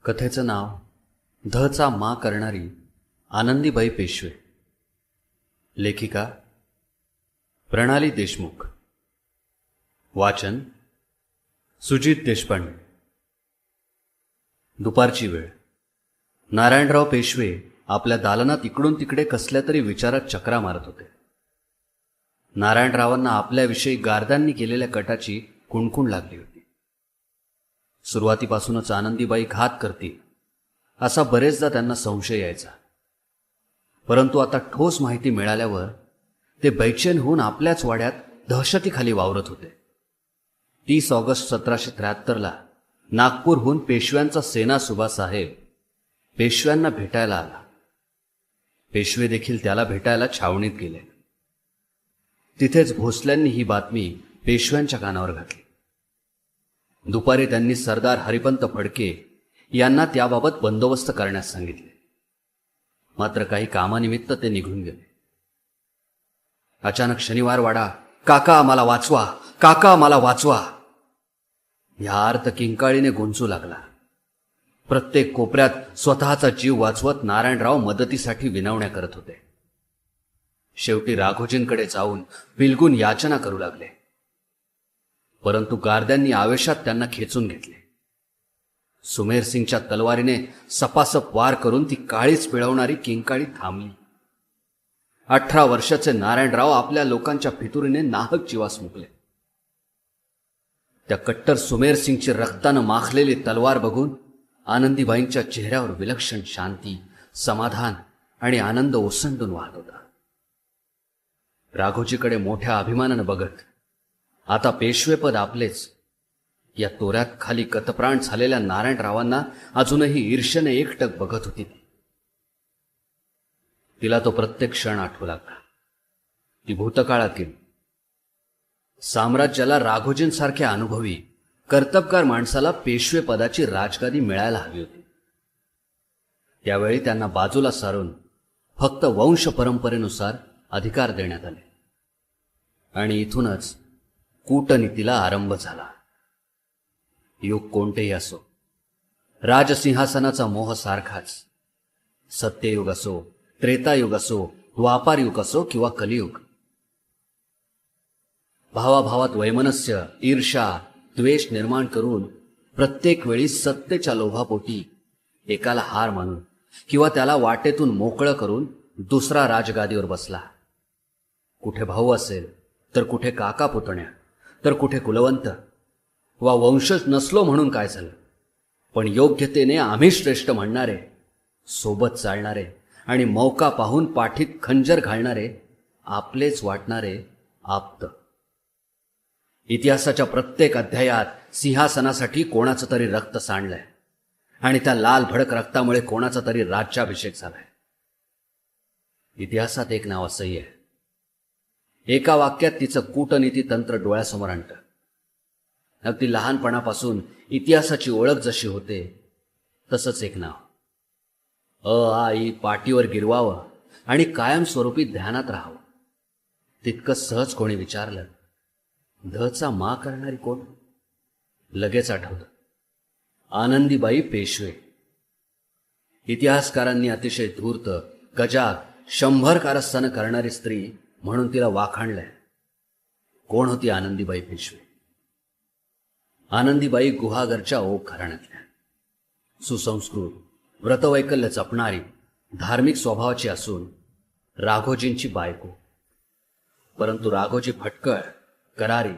कथेचं नाव धचा मा करणारी आनंदीबाई पेशवे. लेखिका प्रणाली देशमुख. वाचन सुजित देशपांडे. दुपारची वेळ. नारायणराव पेशवे आपल्या दालनात इकडून तिकडे कसल्या तरी विचारात चक्रा मारत होते. नारायणरावांना आपल्याविषयी गारदांनी केलेल्या कटाची कुणकुण लागली होती. सुरुवातीपासूनच आनंदीबाई घात करतील असा बरेचदा त्यांना संशय यायचा, परंतु आता ठोस माहिती मिळाल्यावर ते बैचेन होऊन आपल्याच वाड्यात दहशतीखाली वावरत होते. 30 ऑगस्ट 1773ला नागपूरहून पेशव्यांचा सेना सुभा साहेब पेशव्यांना भेटायला आला. पेशवे देखील त्याला भेटायला छावणीत गेले. तिथेच भोसल्यांनी ही बातमी पेशव्यांच्या कानावर घातली. दुपारी त्यांनी सरदार हरिपंत फडके यांना त्याबाबत बंदोबस्त करण्यास सांगितले. मात्र काही कामानिमित्त ते निघून गेले. अचानक शनिवार वाडा काका आम्हाला वाचवा, काका आम्हाला वाचवा या अर्थ किंकाळीने गुंजू लागला. प्रत्येक कोपऱ्यात स्वतःचा जीव वाचवत नारायणराव मदतीसाठी विनवण्या करत होते. शेवटी राघोजींकडे जाऊन बिलगून याचना करू लागले, परंतु गारद्यांनी आवेशात त्यांना खेचून घेतले. सुमेरसिंगच्या तलवारीने सपासप वार करून ती काळीच पिळवणारी किंकाळी थांबली. 18 वर्षाचे नारायणराव आपल्या लोकांच्या फितुरीने नाहक जीवास मुकले. त्या कट्टर सुमेरसिंगची रक्तानं माखलेली तलवार बघून आनंदीबाईंच्या चेहऱ्यावर विलक्षण शांती, समाधान आणि आनंद ओसंडून वाहत होता. राघोजीकडे मोठ्या अभिमानानं बघत आता पेशवेपद आपलेच या तोऱ्यात खाली कतप्राण झालेल्या नारायणरावांना अजूनही ईर्ष्येने एकटक बघत होती. तिला तो प्रत्येक क्षण आठवू लागला. ती भूतकाळातील साम्राज्याला राघोजींसारख्या अनुभवी कर्तबगार माणसाला पेशवे पदाची राजगादी मिळायला हवी होती. त्यावेळी त्यांना बाजूला सारून फक्त वंश परंपरेनुसार अधिकार देण्यात आले आणि इथूनच कूटनीतीला आरंभ झाला. युग कोणतेही असो, राजसिंहासनाचा मोह सारखाच. सत्ययुग असो, त्रेतायुग असो, द्वापारयुग असो किंवा कलियुग. भावाभावात वैमनस्य, ईर्षा, द्वेष निर्माण करून प्रत्येक वेळी सत्तेच्या लोभापोटी एकाला हार मानून किंवा त्याला वाटेतून मोकळं करून दुसरा राजगादीवर बसला. कुठे भाऊ असेल तर कुठे काका पुतण्या, तर कुठे कुलवंत वा वंशज नसलो म्हणून काय झालं, पण योग्यतेने आम्ही श्रेष्ठ म्हणणारे, सोबत चालणारे आणि मौका पाहून पाठीत खंजर घालणारे, आपलेच वाटणारे आप्त. इतिहासाच्या प्रत्येक अध्यायात सिंहासनासाठी कोणाचं तरी रक्त सांडलंय आणि त्या लाल भडक रक्तामुळे कोणाचा तरी राज्याभिषेक झालाय. इतिहासात एक नाव असंही आहे, एका वाक्यात तिचं कूटनीती तंत्र डोळ्यासमोर आणतं. अगदी लहानपणापासून इतिहासाची ओळख जशी होते तसंच एक नाव आ ई पाटीवर गिरवावं आणि कायमस्वरूपी ध्यानात राहावं. तितकं सहज कोणी विचारलं, धचा मा करणारी कोण? लगेच आठवतं, आनंदीबाई पेशवे. इतिहासकारांनी अतिशय धूर्त, गजाग, 100 कारस्थानं करणारी स्त्री म्हणून तिला वाखाणलंय. कोण होती आनंदीबाई पेशवे? आनंदीबाई गुहागरच्या ओक घराण्यातल्या, सुसंस्कृत, व्रतवैकल्य जपणारी, धार्मिक स्वभावाची असून राघोजींची बायको. परंतु राघोजी फटकळ, करारी,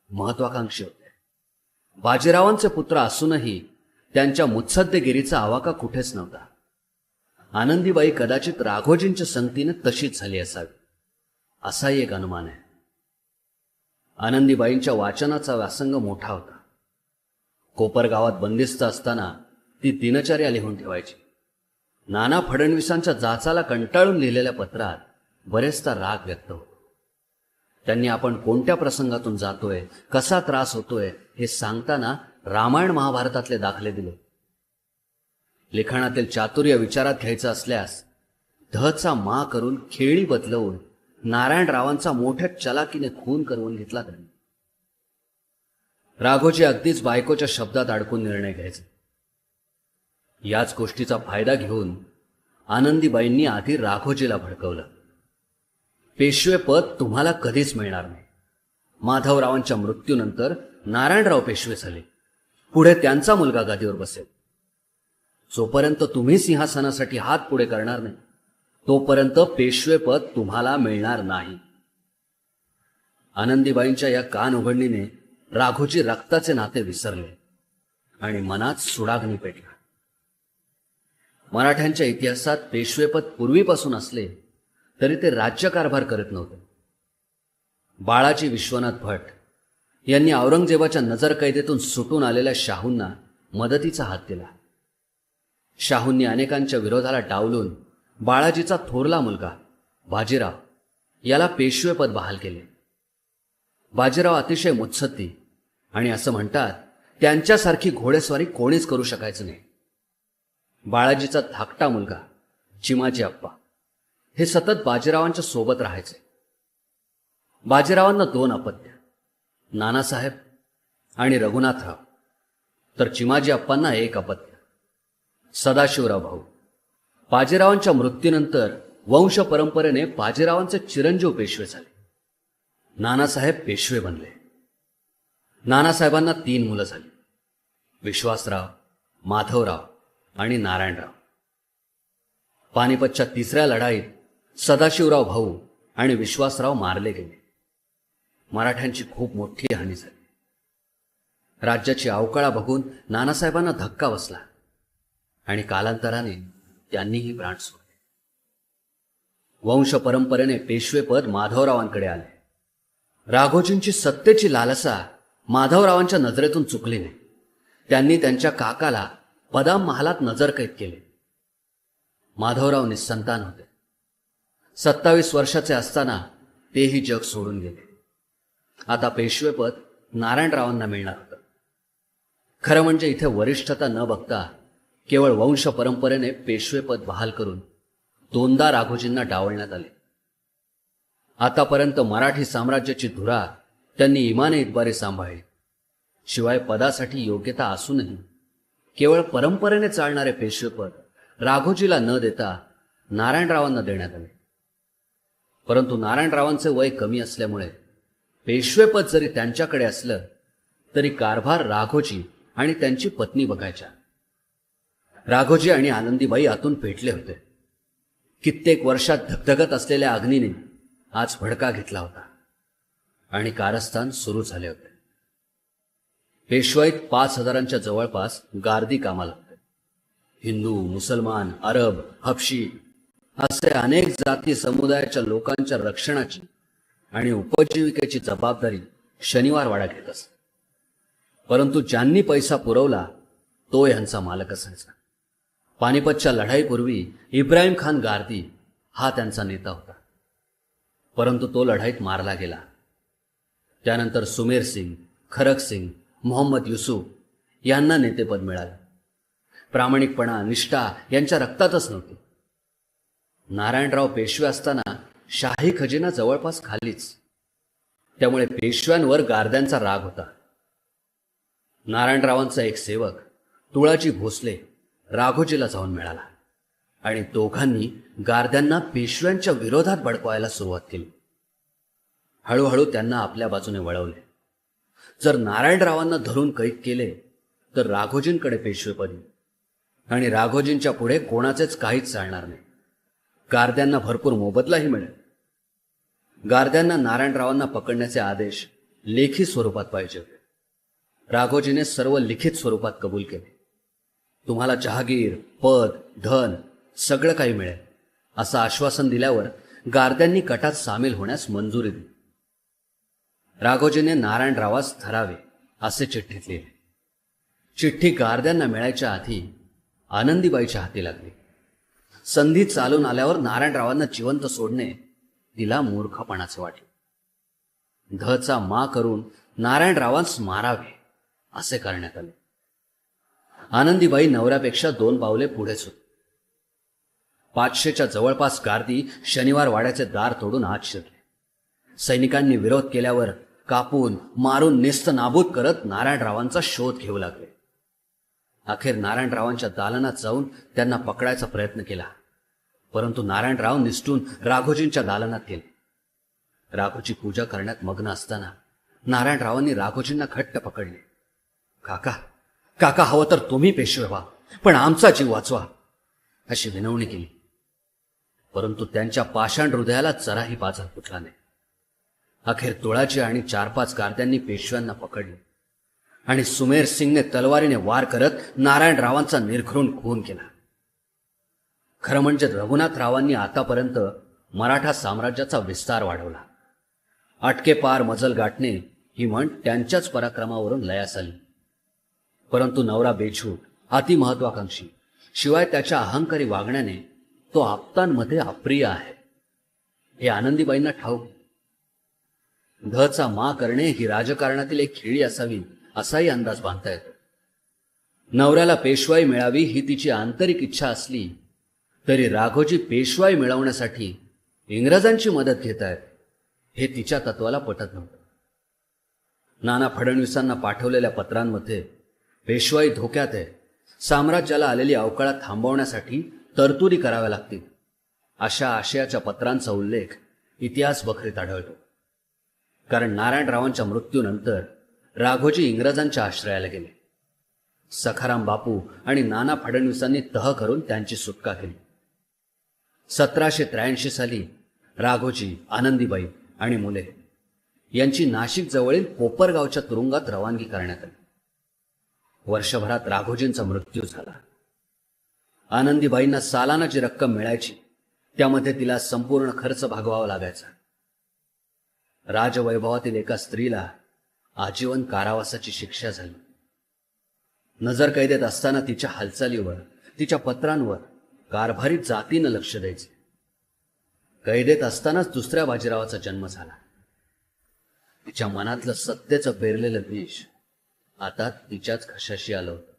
महत्वाकांक्षी होते. बाजीरावांचे पुत्र असूनही त्यांच्या मुत्सद्देगिरीचा आवाका कुठेच नव्हता. आनंदीबाई कदाचित राघोजींच्या संगतीने तशीच झाली असावी, असाही एक अनुमान आहे. आनंदीबाईंच्या वाचनाचा व्यासंग मोठा होता. कोपरगावात बंदिस्त असताना ती दिनचर्या लिहून ठेवायची. नाना फडणवीसांच्या जाचाला कंटाळून लिहिलेल्या पत्रात बरेचदा राग व्यक्त होतो. त्यांनी आपण कोणत्या प्रसंगातून जातोय, कसा त्रास होतोय हे सांगताना रामायण महाभारतातले दाखले दिले. लिखाणातील चातुर्य विचारात घ्यायचं असल्यास धचा मा करून खेळी बदलवून नारायणरावांचा मोठ्या चलाकीने खून करवून घेतला त्यांनी. राघोजी अगदीच बायकोच्या शब्दात अडकून निर्णय घ्यायचे. याच गोष्टीचा फायदा घेऊन आनंदीबाईंनी आधी राघोजीला भडकवलं. पेशवेपद तुम्हाला कधीच मिळणार नाही. माधवरावांच्या मृत्यूनंतर नारायणराव पेशवे झाले. पुढे त्यांचा मुलगा गादीवर बसेल. जोपर्यंत तुम्ही सिंहासनासाठी हात पुढे करणार नाही तोपर्यंत पेशवेपद तुम्हाला मिळणार नाही. आनंदीबाईंच्या या कान उघडणीने राघोजी रक्ताचे नाते विसरले आणि मनात सुडाग्नी पेटला. मराठ्यांच्या इतिहासात पेशवेपद पूर्वीपासून असले तरी ते राज्यकारभार करत नव्हते. बाळाजी विश्वनाथ भट यांनी औरंगजेबाच्या नजरकैदेतून सुटून आलेल्या शाहूंना मदतीचा हात दिला. शाहूंनी अनेकांच्या विरोधाला डावलून बाळाजीचा थोरला मुलगा बाजीराव याला पेशवेपद बहाल केले. बाजीराव अतिशय मुत्सद्दी आणि असं म्हणतात त्यांच्यासारखी घोडेस्वारी कोणीच करू शकायचं नाही. बाळाजीचा धाकटा मुलगा चिमाजी अप्पा हे सतत बाजीरावांच्या सोबत राहायचे. बाजीरावांना 2 अपत्य, नानासाहेब आणि रघुनाथराव, तर चिमाजी अप्पांना 1 अपत्य, सदाशिवराव भाऊ. बाजीरावांच्या मृत्यूनंतर वंश परंपरेने बाजीरावांचे चिरंजीव पेशवे झाले. नानासाहेब पेशवे बनले. नानासाहेबांना 3 मुलं झाली, विश्वासराव, माधवराव आणि नारायणराव. पानिपतच्या 3ऱ्या लढाईत सदाशिवराव भाऊ आणि विश्वासराव मारले गेले. मराठ्यांची खूप मोठी हानी झाली. राज्याची अवकाळा बघून नानासाहेबांना धक्का बसला आणि कालांतराने त्यांनीही प्राण सोडले. वंश परंपरेने पेशवेपद माधवरावांकडे आले. राघोजींची सत्तेची लालसा माधवरावांच्या नजरेतून चुकली नाही. त्यांनी त्यांच्या काकाला बदाम महालात नजरकैद केले. माधवराव निस्संतान होते. 27 वर्षाचे असताना तेही जग सोडून गेले. आता पेशवेपद नारायणरावांना मिळणार होतं. खरं म्हणजे इथे वरिष्ठता न बघता केवळ वंश परंपरेने पेशवेपद बहाल करून 2दा राघोजींना डावलण्यात आले. आतापर्यंत मराठी साम्राज्याची धुरा त्यांनी इमाने इतबारी सांभाळली. शिवाय पदासाठी योग्यता असूनही केवळ परंपरेने चालणारे पेशवेपद राघोजीला न देता नारायणरावांना देण्यात आले. परंतु नारायणरावांचे वय कमी असल्यामुळे पेशवेपद जरी त्यांच्याकडे असलं तरी कारभार राघोजी आणि त्यांची पत्नी बघायच्या. राघोजी आणि आनंदीबाई आतून पेटले होते. कित्येक वर्षात धगधगत असलेल्या अग्नीने आज भडका घेतला होता आणि कारस्थान सुरू झाले होते. पेशवाईत 5,000च्या जवळपास गार्दी कामाला होते. हिंदू, मुसलमान, अरब, हबशी असे अनेक जाती समुदायाच्या लोकांच्या रक्षणाची आणि उपजीविकेची जबाबदारी शनिवारवाडा घेत असत. परंतु ज्यांनी पैसा पुरवला तो यांचा मालक असायचा. पानिपतच्या लढाईपूर्वी इब्राहिम खान गार्दी हा त्यांचा नेता होता, परंतु तो लढाईत मारला गेला. त्यानंतर सुमेर सिंग, खरक सिंग, मोहम्मद युसूफ यांना नेतेपद मिळाले. प्रामाणिकपणा, निष्ठा यांच्या रक्तातच नव्हती. नारायणराव पेशवे असताना शाही खजिना जवळपास खालीच. त्यामुळे पेशव्यांवर गार्द्यांचा राग होता. नारायणरावांचा एक सेवक तुळाजी भोसले राघोजीला जाऊन मिळाला आणि दोघांनी गार्द्यांना पेशव्यांच्या विरोधात भडकवायला सुरुवात केली. हळूहळू त्यांना आपल्या बाजूने वळवले. जर नारायणरावांना धरून कैद केले तर राघोजींकडे पेशवेपद येईल आणि राघोजींच्या पुढे कोणाचेच काहीच चालणार नाही. गार्द्यांना भरपूर मोबदलाही मिळेल. गार्द्यांना नारायणरावांना पकडण्याचे आदेश लेखी स्वरूपात पाहिजे होते. राघोजीने सर्व लिखित स्वरूपात कबूल केले. तुम्हाला जहागीर, पद, धन सगळं काही मिळेल असं आश्वासन दिल्यावर गार्द्यांनी कटात सामील होण्यास मंजुरी दिली. राघोजीने नारायणरावास धरावे असे चिठ्ठीत लिहिले. चिठ्ठी गार्द्यांना मिळायच्या आधी आनंदीबाईच्या हाती लागली. संधी चालून आल्यावर नारायणरावांना जिवंत सोडणे तिला मूर्खपणाचे वाटले. धचा मा करून नारायणरावांस मारावे असे करण्यात आले. आनंदीबाई नवऱ्यापेक्षा 2 पावले पुढेच होती. 500च्या जवळपास गार्दी शनिवार वाड्याचे दार तोडून आत शिरले. सैनिकांनी विरोध केल्यावर कापून मारून नेस्त नाबूद करत नारायणरावांचा शोध घेऊ लागले. अखेर नारायणरावांच्या दालनात जाऊन त्यांना पकडायचा प्रयत्न केला, परंतु नारायणराव निसटून राघोजींच्या दालनात गेले. राघोजी पूजा करण्यात मग्न असताना नारायणरावांनी राघोजींना घट्ट पकडले. काका, काका, हवं तर तुम्ही पेशवे व्हा, पण आमचा जीव वाचवा, अशी विनवणी केली. परंतु त्यांच्या पाषाण हृदयाला जराही बाजार फुटला नाही. अखेर तुळाजी आणि 4-5 गार्द्यांनी पेशव्यांना पकडले आणि सुमेर सिंगने तलवारीने वार करत नारायणरावांचा निर्घृण खून केला. खरं म्हणजे रघुनाथरावांनी आतापर्यंत मराठा साम्राज्याचा विस्तार वाढवला. अटके पार मजल गाठणे ही म्हण त्यांच्याच पराक्रमावरून लयास आली. परंतु नवरा बेछूट, अतिमहत्वाकांक्षी, शिवाय त्याच्या अहंकारी वागण्याने तो आप्तांमध्ये अप्रिय आहे हे आनंदीबाईंना ठाऊक. धचा मा करणे ही राजकारणातील एक खेळी असावी असाही अंदाज बांधता येतो. नवऱ्याला पेशवाई मिळावी ही तिची आंतरिक इच्छा असली तरी राघोजी पेशवाई मिळवण्यासाठी इंग्रजांची मदत घेत आहेत हे तिच्या तत्वाला पटत नव्हतं. नाना फडणवीसांना पाठवलेल्या पत्रांमध्ये पेशवाई धोक्यात आहे, साम्राज्याला आलेली अवकाळा थांबवण्यासाठी तरतुदी कराव्या लागतील, अशा आशयाच्या पत्रांचा उल्लेख इतिहास बखरीत आढळतो. कारण नारायणरावांच्या मृत्यूनंतर राघोजी इंग्रजांच्या आश्रयाला गेले. सखाराम बापू आणि नाना फडणवीसांनी तह करून त्यांची सुटका केली. 1783 साली राघोजी, आनंदीबाई आणि मुले यांची नाशिक जवळील कोपरगावच्या तुरुंगात रवानगी करण्यात आली. वर्षभरात राघोजींचा मृत्यू झाला. आनंदीबाईंना सालाना जी रक्कम मिळायची त्यामध्ये तिला संपूर्ण खर्च भागवावा लागायचा. राजवैभवातील एका स्त्रीला आजीवन कारावासाची शिक्षा झाली. नजरकैदेत असताना तिच्या हालचालीवर, तिच्या पत्रांवर कारभारी जातीनं लक्ष द्यायचे. कैदेत असतानाच दुसऱ्या बाजीरावाचा जन्म झाला. तिच्या मनातलं सत्तेचं पेरलेलं विष आता तिच्याच घशाशी आलं होतं.